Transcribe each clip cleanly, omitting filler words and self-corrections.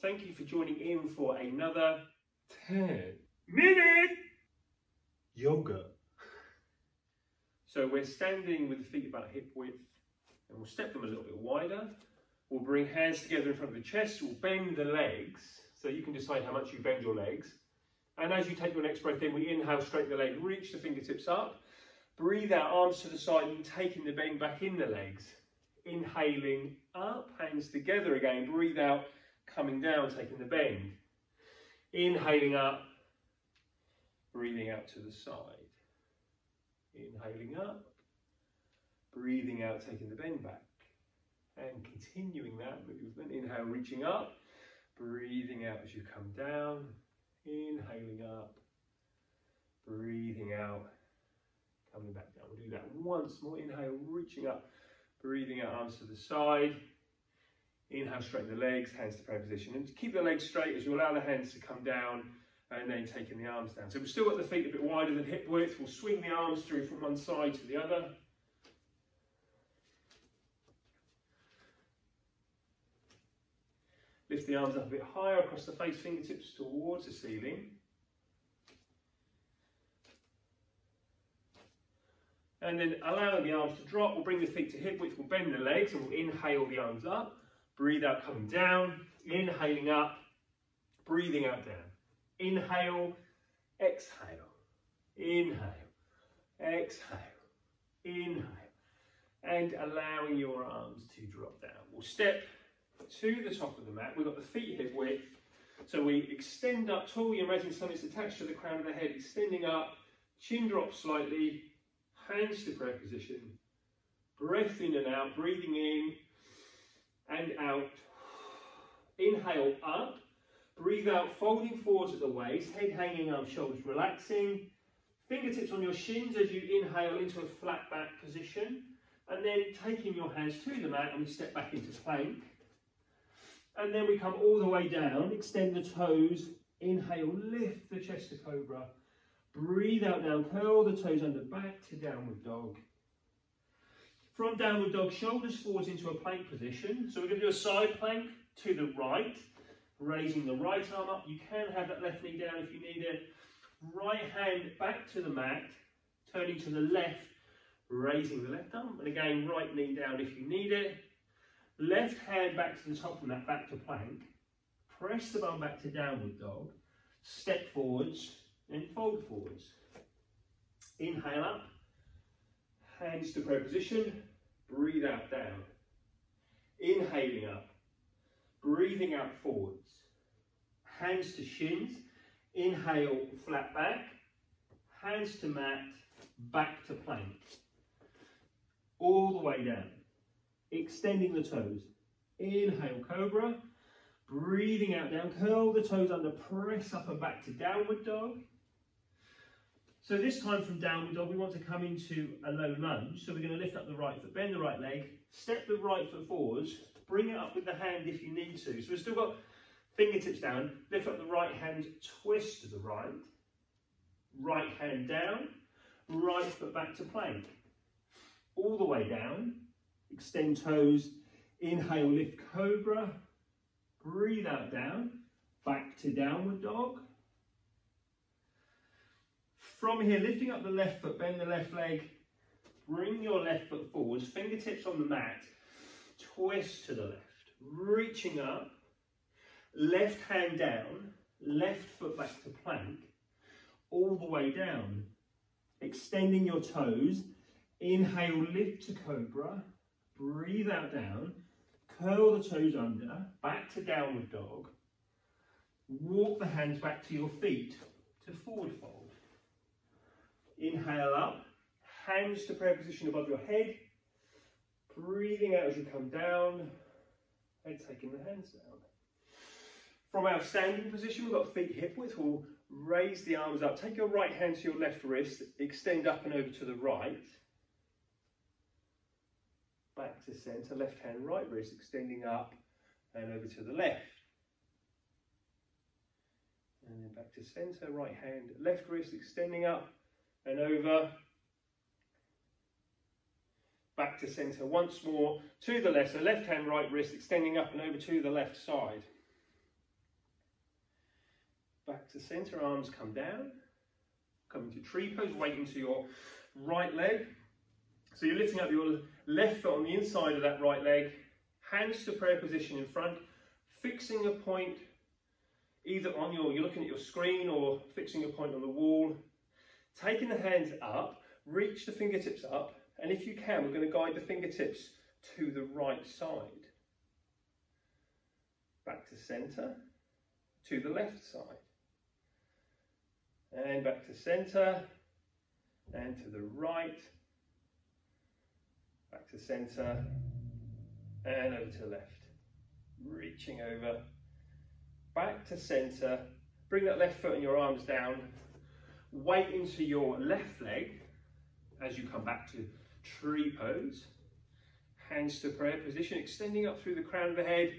Thank you for joining in for another 10-minute yoga. So we're standing with the feet about hip width, and we'll step them a little bit wider. We'll bring hands together in front of the chest. We'll bend the legs, so you can decide how much you bend your legs. And as you take your next breath in, we inhale, straighten the leg, reach the fingertips up. Breathe out, arms to the side, and taking the bend back in the legs. Inhaling up, hands together again. Breathe out, coming down, taking the bend. Inhaling up, breathing out to the side. Inhaling up, breathing out, taking the bend back. And continuing that movement. Inhale, reaching up, breathing out as you come down. Inhaling up, breathing out, coming back down. We'll do that once more. Inhale, reaching up, breathing out, arms to the side. Inhale, straighten the legs, hands to prayer position. And keep the legs straight as you allow the hands to come down, and then taking the arms down. So we've still got the feet a bit wider than hip width. We'll swing the arms through from one side to the other. Lift the arms up a bit higher across the face, fingertips towards the ceiling. And then allowing the arms to drop, we'll bring the feet to hip width, we'll bend the legs, and we'll inhale the arms up. Breathe out, coming down. Inhaling up, breathing out down. Inhale, exhale. Inhale, exhale. Inhale. And allowing your arms to drop down. We'll step to the top of the mat. We've got the feet hip width, so we extend up tall. You imagine something's attached to the crown of the head, extending up, chin drops slightly, hands to prayer position, breath in and out, breathing in and out. Inhale up, breathe out, folding forwards at the waist, head hanging, arms, shoulders relaxing, fingertips on your shins as you inhale into a flat back position, and then taking your hands to the mat, and we step back into plank. And then we come all the way down, extend the toes, inhale, lift the chest to cobra, breathe out down, curl the toes under, back to downward dog. From downward dog, shoulders forwards into a plank position. So we're going to do a side plank to the right, raising the right arm up. You can have that left knee down if you need it. Right hand back to the mat, turning to the left, raising the left arm. And again, right knee down if you need it. Left hand back to the top of the mat, back to plank. Press the bum back to downward dog. Step forwards and fold forwards. Inhale up. Hands to prayer position. Breathe out down. Inhaling up. Breathing out forwards. Hands to shins. Inhale, flat back. Hands to mat. Back to plank. All the way down. Extending the toes. Inhale, cobra. Breathing out down. Curl the toes under. Press up and back to downward dog. So this time from downward dog, we want to come into a low lunge. So we're going to lift up the right foot, bend the right leg, step the right foot forwards, bring it up with the hand if you need to. So we've still got fingertips down. Lift up the right hand, twist to the right. Right hand down. Right foot back to plank. All the way down. Extend toes, inhale, lift cobra, breathe out down, back to downward dog. From here, lifting up the left foot, bend the left leg, bring your left foot forwards, fingertips on the mat, twist to the left, reaching up, left hand down, left foot back to plank, all the way down. Extending your toes, inhale, lift to cobra, breathe out down, curl the toes under, back to downward dog. Walk the hands back to your feet to forward fold. Inhale up, hands to prayer position above your head. Breathing out as you come down and taking the hands down. From our standing position, we've got feet hip width. We'll raise the arms up. Take your right hand to your left wrist, extend up and over to the right. Back to centre, left hand, right wrist, extending up and over to the left. And then back to centre, right hand, left wrist, extending up and over. Back to centre once more, to the left, so left hand, right wrist, extending up and over to the left side. back to center, arms come down, come into tree pose, weight into your right leg. So you're lifting up your left foot on the inside of that right leg, hands to prayer position in front, fixing a point either on you're looking at your screen or fixing a point on the wall, taking the hands up, reach the fingertips up, and if you can, we're going to guide the fingertips to the right side. Back to center, to the left side. And back to center, and to the right. Back to center, and over to the left. Reaching over, back to center. Bring that left foot and your arms down. Weight into your left leg as you come back to tree pose. Hands to prayer position, extending up through the crown of the head,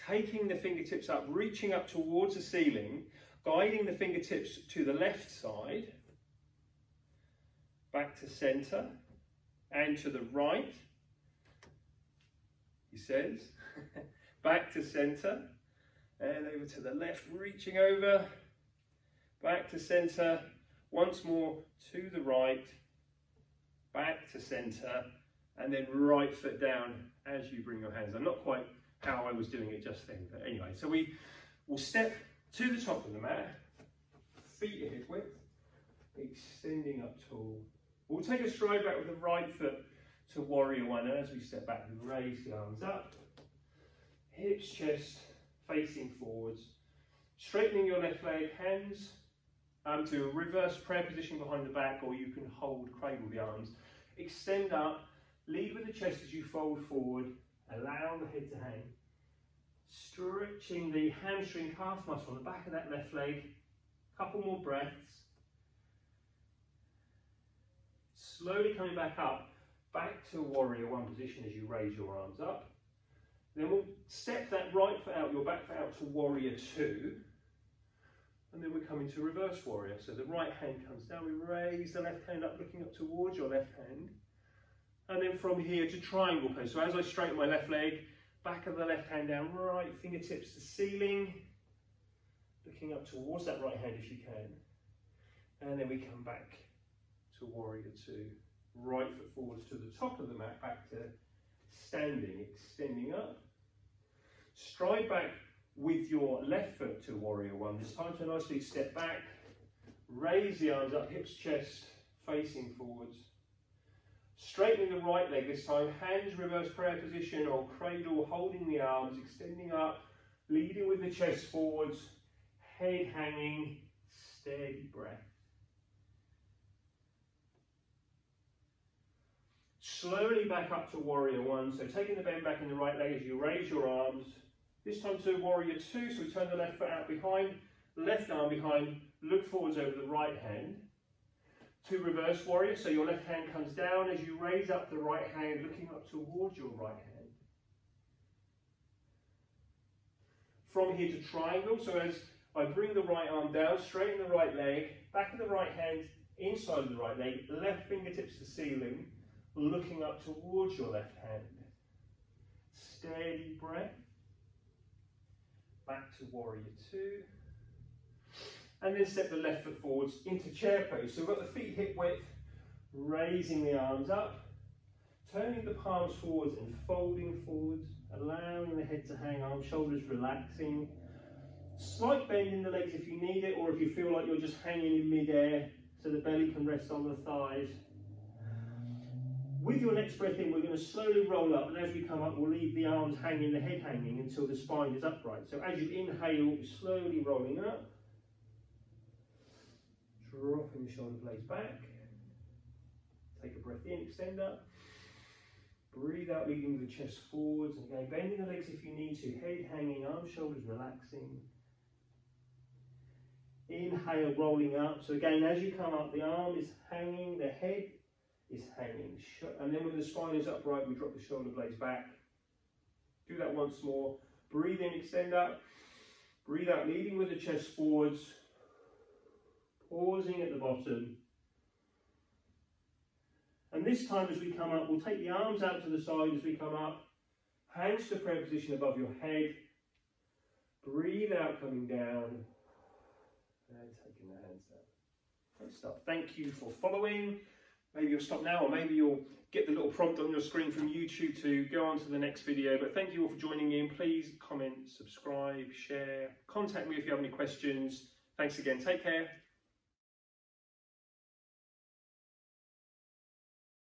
taking the fingertips up, reaching up towards the ceiling, guiding the fingertips to the left side, back to center, and to the right, he says, back to center, and over to the left, reaching over, back to center, once more to the right, back to center, and then right foot down as you bring your hands down. Not quite how I was doing it just then, but anyway. So we will step to the top of the mat, feet at hip width, extending up tall. We'll take a stride back with the right foot to warrior one, and as we step back, we raise the arms up, hips, chest facing forwards, straightening your left leg, hands to a reverse prayer position behind the back, or you can hold, cradle the arms. Extend up, lead with the chest as you fold forward, allow the head to hang. Stretching the hamstring calf muscle on the back of that left leg. Couple more breaths. Slowly coming back up, back to warrior one position as you raise your arms up. Then we'll step that right foot out, your back foot out to warrior two. And then we're coming to reverse warrior. So the right hand comes down, we raise the left hand up, looking up towards your left hand. And then from here to triangle pose. So as I straighten my left leg, back of the left hand down, right fingertips to ceiling, looking up towards that right hand if you can. And then we come back to warrior two. Right foot forwards to the top of the mat, back to standing, extending up. Stride back with your left foot to warrior one. This time to nicely step back, raise the arms up, hips, chest facing forwards. Straightening the right leg this time, hands reverse prayer position or cradle, holding the arms, extending up, leading with the chest forwards, head hanging, steady breath. Slowly back up to warrior one, so taking the bend back in the right leg as you raise your arms. This time to warrior two, so we turn the left foot out behind, left arm behind, look forwards over the right hand. To reverse warrior, so your left hand comes down as you raise up the right hand, looking up towards your right hand. From here to triangle, so as I bring the right arm down, straighten the right leg, back of the right hand, inside of the right leg, left fingertips to ceiling, looking up towards your left hand. Steady breath. Back to warrior two. And then step the left foot forwards into chair pose. So we've got the feet hip width, raising the arms up, turning the palms forwards and folding forwards, allowing the head to hang, arms, shoulders relaxing. Slight bend in the legs if you need it, or if you feel like you're just hanging in mid-air, so the belly can rest on the thighs. With your next breath in, we're going to slowly roll up, and as we come up, we'll leave the arms hanging, the head hanging, until the spine is upright. So as you inhale, slowly rolling up, dropping the shoulder blades back. Take a breath in, extend up. Breathe out, leading the chest forwards, and again, bending the legs if you need to, head hanging, arms, shoulders relaxing. Inhale, rolling up. So again, as you come up, the arm is hanging, the head is hanging. And then when the spine is upright, we drop the shoulder blades back. Do that once more. Breathe in, extend up. Breathe out, leading with the chest forwards. Pausing at the bottom. And this time as we come up, we'll take the arms out to the side as we come up. Hands to prayer position above your head. Breathe out, coming down. And taking the hands down. Great stuff. Thank you for following. Maybe you'll stop now, or maybe you'll get the little prompt on your screen from YouTube to go on to the next video. But thank you all for joining in. Please comment, subscribe, share, contact me if you have any questions. Thanks again. Take care.